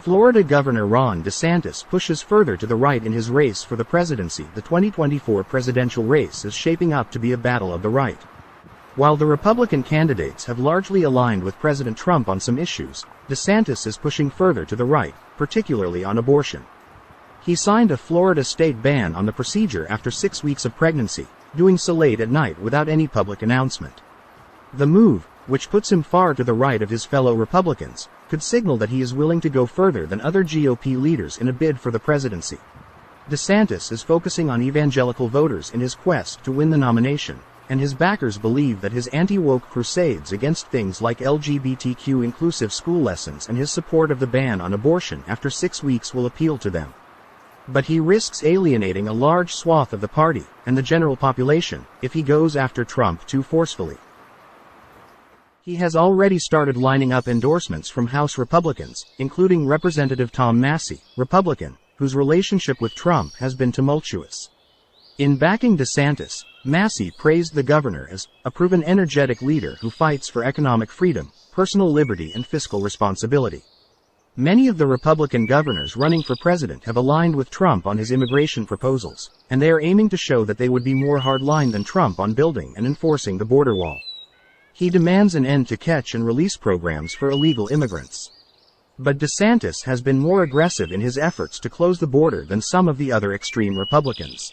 Florida Governor Ron DeSantis pushes further to the right in his race for the presidency. The 2024 presidential race is shaping up to be a battle of the right. While the Republican candidates have largely aligned with President Trump on some issues, DeSantis is pushing further to the right, particularly on abortion. He signed a Florida state ban on the procedure after 6 weeks of pregnancy, doing so late at night without any public announcement. The move, which puts him far to the right of his fellow Republicans, could signal that he is willing to go further than other GOP leaders in a bid for the presidency. DeSantis is focusing on evangelical voters in his quest to win the nomination, and his backers believe that his anti-woke crusades against things like LGBTQ inclusive school lessons and his support of the ban on abortion after 6 weeks will appeal to them. But he risks alienating a large swath of the party and the general population if he goes after Trump too forcefully. He has already started lining up endorsements from House Republicans, including Representative Tom Massie, Republican, whose relationship with Trump has been tumultuous. In backing DeSantis, Massie praised the governor as a proven energetic leader who fights for economic freedom, personal liberty and fiscal responsibility. Many of the Republican governors running for president have aligned with Trump on his immigration proposals, and they are aiming to show that they would be more hardline than Trump on building and enforcing the border wall. He demands an end to catch and release programs for illegal immigrants. But DeSantis has been more aggressive in his efforts to close the border than some of the other extreme Republicans.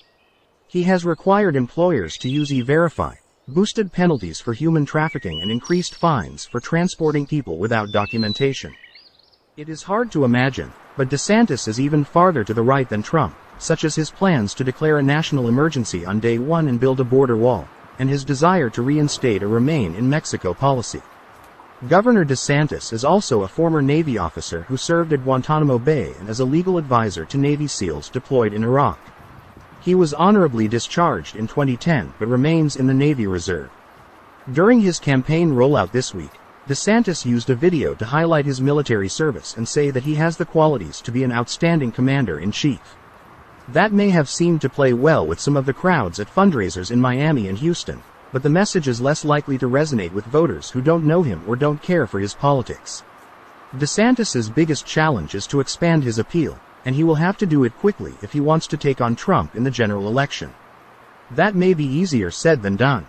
He has required employers to use E-Verify, boosted penalties for human trafficking and increased fines for transporting people without documentation. It is hard to imagine, but DeSantis is even farther to the right than Trump, such as his plans to declare a national emergency on day one and build a border wall, and his desire to reinstate a Remain in Mexico policy. Governor DeSantis is also a former Navy officer who served at Guantanamo Bay and as a legal advisor to Navy SEALs deployed in Iraq. He was honorably discharged in 2010 but remains in the Navy Reserve. During his campaign rollout this week, DeSantis used a video to highlight his military service and say that he has the qualities to be an outstanding commander-in-chief. That may have seemed to play well with some of the crowds at fundraisers in Miami and Houston, but the message is less likely to resonate with voters who don't know him or don't care for his politics. DeSantis's biggest challenge is to expand his appeal, and he will have to do it quickly if he wants to take on Trump in the general election. That may be easier said than done.